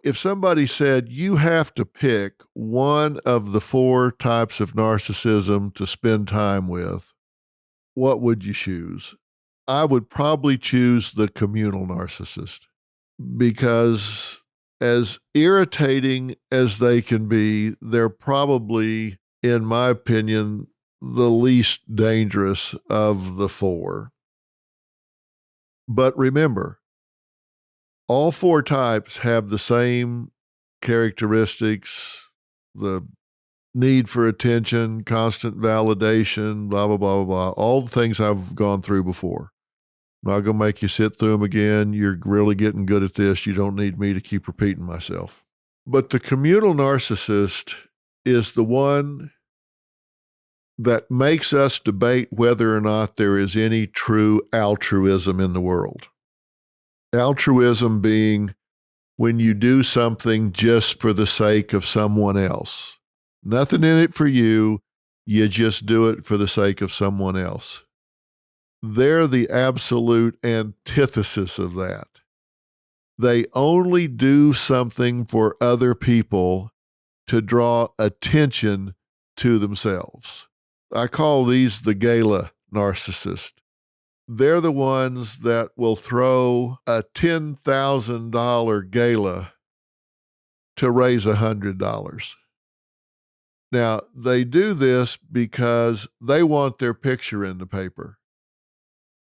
if somebody said you have to pick one of the four types of narcissism to spend time with, what would you choose? I would probably choose the communal narcissist because, as irritating as they can be, they're probably, in my opinion, the least dangerous of the four. But remember, all four types have the same characteristics, the need for attention, constant validation, blah, blah, blah, blah, blah, all the things I've gone through before. I'm not going to make you sit through them again. You're really getting good at this. You don't need me to keep repeating myself. But the communal narcissist is the one that makes us debate whether or not there is any true altruism in the world. Altruism being when you do something just for the sake of someone else. Nothing in it for you. You just do it for the sake of someone else. They're the absolute antithesis of that. They only do something for other people to draw attention to themselves. I call these the gala narcissist. They're the ones that will throw a $10,000 gala to raise $100. Now, they do this because they want their picture in the paper.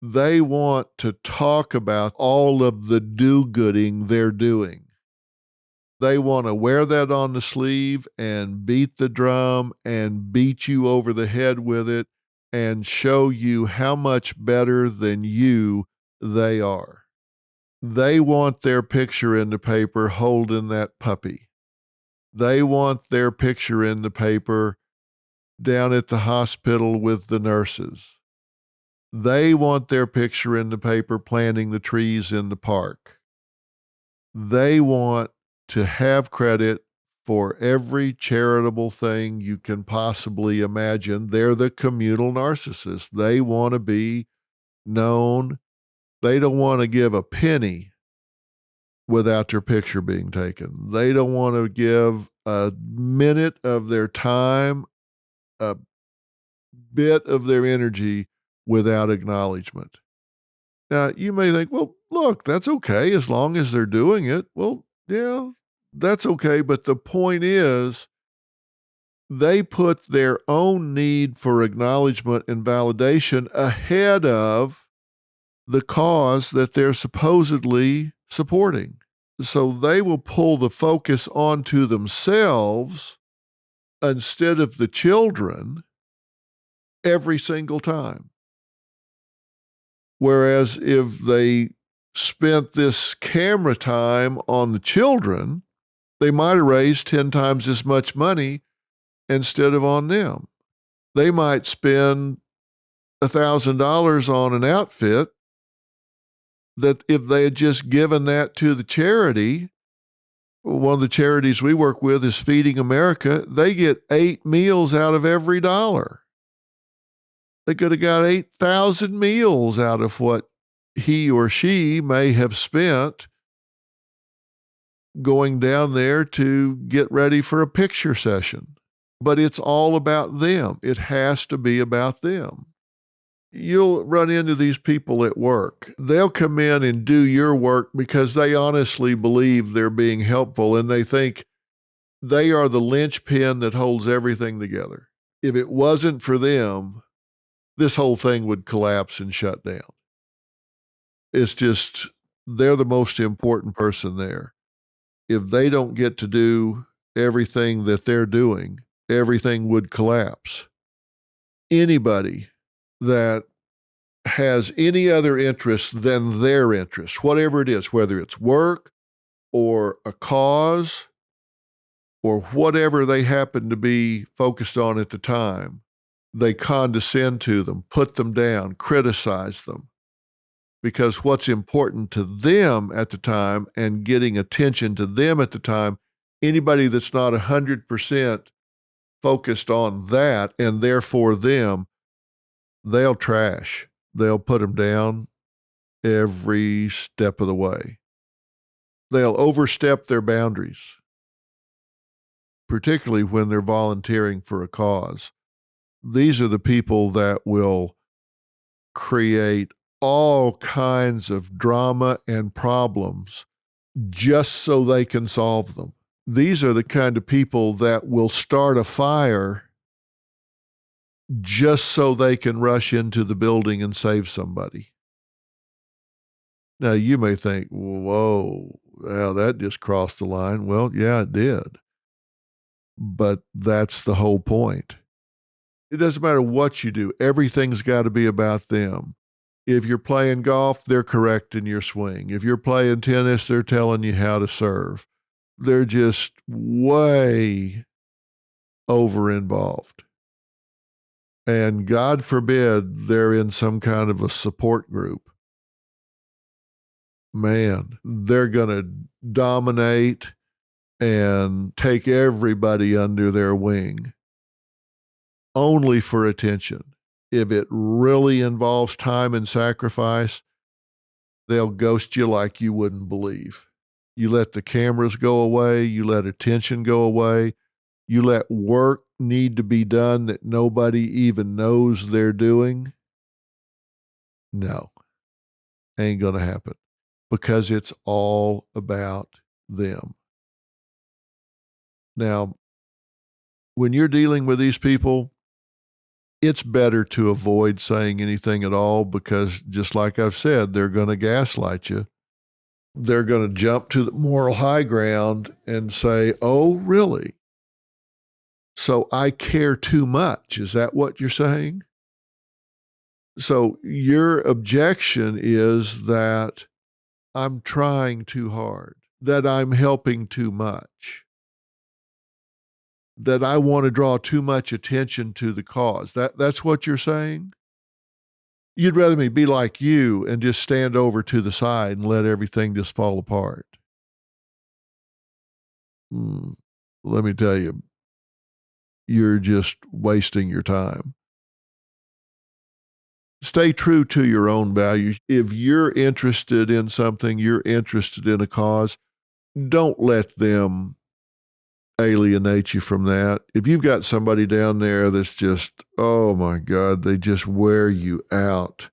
They want to talk about all of the do-gooding they're doing. They want to wear that on the sleeve and beat the drum and beat you over the head with it and show you how much better than you they are. They want their picture in the paper holding that puppy. They want their picture in the paper down at the hospital with the nurses. They want their picture in the paper planting the trees in the park. They want to have credit for every charitable thing you can possibly imagine. They're the communal narcissist. They want to be known. They don't want to give a penny without their picture being taken. They don't want to give a minute of their time, a bit of their energy without acknowledgement. Now, you may think, well, look, that's okay as long as they're doing it. Well, yeah, that's okay. But the point is, they put their own need for acknowledgement and validation ahead of the cause that they're supposedly supporting. So they will pull the focus onto themselves instead of the children every single time. Whereas if they spent this camera time on the children, they might have raised 10 times as much money instead of on them. They might spend $1,000 on an outfit that if they had just given that to the charity, one of the charities we work with is Feeding America, they get 8 meals out of every dollar. They could have got 8,000 meals out of what he or she may have spent going down there to get ready for a picture session. But it's all about them. It has to be about them. You'll run into these people at work. They'll come in and do your work because they honestly believe they're being helpful and they think they are the linchpin that holds everything together. If it wasn't for them, this whole thing would collapse and shut down. It's just, they're the most important person there. If they don't get to do everything that they're doing, everything would collapse. Anybody that has any other interest than their interest, whatever it is, whether it's work or a cause or whatever they happen to be focused on at the time, they condescend to them, put them down, criticize them. Because what's important to them at the time and getting attention to them at the time, anybody that's not 100% focused on that and therefore them, they'll trash. They'll put them down every step of the way. They'll overstep their boundaries, particularly when they're volunteering for a cause. These are the people that will create all kinds of drama and problems just so they can solve them. These are the kind of people that will start a fire just so they can rush into the building and save somebody. Now, you may think, whoa, well, that just crossed the line. Well, yeah, it did. But that's the whole point. It doesn't matter what you do. Everything's got to be about them. If you're playing golf, they're correcting your swing. If you're playing tennis, they're telling you how to serve. They're just way over involved. And God forbid they're in some kind of a support group. Man, they're going to dominate and take everybody under their wing only for attention. If it really involves time and sacrifice, they'll ghost you like you wouldn't believe. You let the cameras go away, you let attention go away, you let work need to be done that nobody even knows they're doing. No, ain't going to happen, because it's all about them. Now, when you're dealing with these people, it's better to avoid saying anything at all, because just like I've said, they're going to gaslight you. They're going to jump to the moral high ground and say, oh, really? So I care too much. Is that what you're saying? So your objection is that I'm trying too hard, that I'm helping too much, that I want to draw too much attention to the cause. That's what you're saying? You'd rather me be like you and just stand over to the side and let everything just fall apart. Let me tell you, you're just wasting your time. Stay true to your own values. If you're interested in something, you're interested in a cause, don't let them alienate you from that. If you've got somebody down there that's just, oh my God, they just wear you out,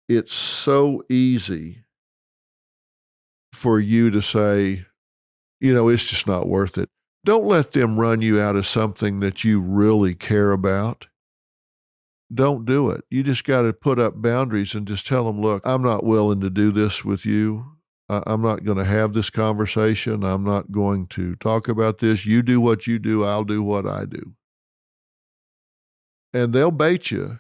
it's so easy for you to say, it's just not worth it. Don't let them run you out of something that you really care about. Don't do it. You just got to put up boundaries and just tell them, look, I'm not willing to do this with you. I'm not going to have this conversation. I'm not going to talk about this. You do what you do. I'll do what I do. And they'll bait you.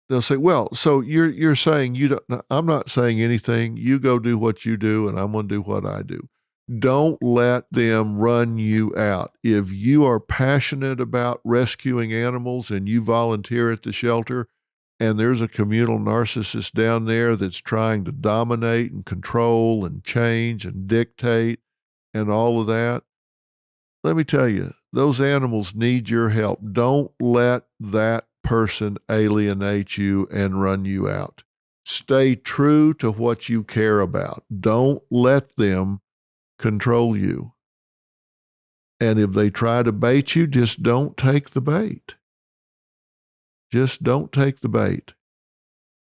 They'll say, well, so you're saying you don't, I'm not saying anything. You go do what you do and I'm going to do what I do. Don't let them run you out. If you are passionate about rescuing animals and you volunteer at the shelter and there's a communal narcissist down there that's trying to dominate and control and change and dictate and all of that, let me tell you, those animals need your help. Don't let that person alienate you and run you out. Stay true to what you care about. Don't let them control you. And if they try to bait you, just don't take the bait. Just don't take the bait.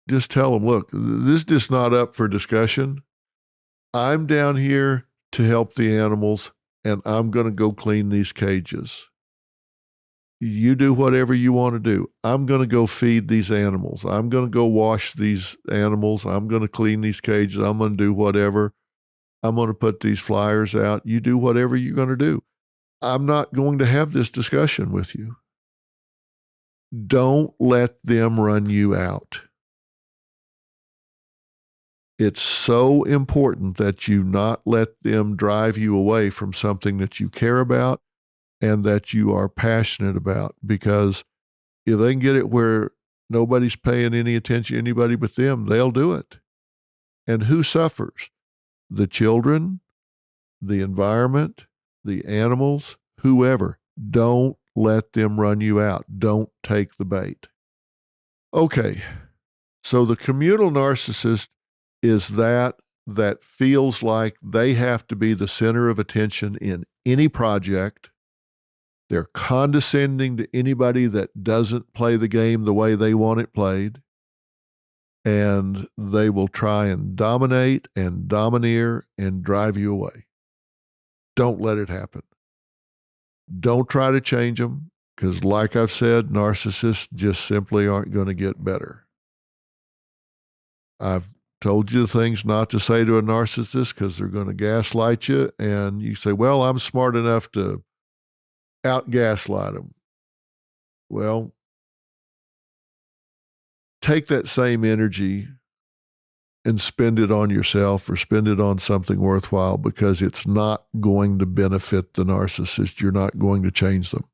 Just tell them, look, this is just not up for discussion. I'm down here to help the animals, and I'm going to go clean these cages. You do whatever you want to do. I'm going to go feed these animals. I'm going to go wash these animals. I'm going to clean these cages. I'm going to do whatever. I'm going to put these flyers out. You do whatever you're going to do. I'm not going to have this discussion with you. Don't let them run you out. It's so important that you not let them drive you away from something that you care about and that you are passionate about, because if they can get it where nobody's paying any attention to anybody but them, they'll do it. And who suffers? The children, the environment, the animals, whoever. Don't let them run you out. Don't take the bait. Okay, so the communal narcissist is that that feels like they have to be the center of attention in any project. They're condescending to anybody that doesn't play the game the way they want it played. And they will try and dominate and domineer and drive you away. Don't let it happen. Don't try to change them, because like I've said, narcissists just simply aren't going to get better. I've told you the things not to say to a narcissist because they're going to gaslight you, and you say, well, I'm smart enough to out-gaslight them. Well, take that same energy and spend it on yourself or spend it on something worthwhile, because it's not going to benefit the narcissist. You're not going to change them.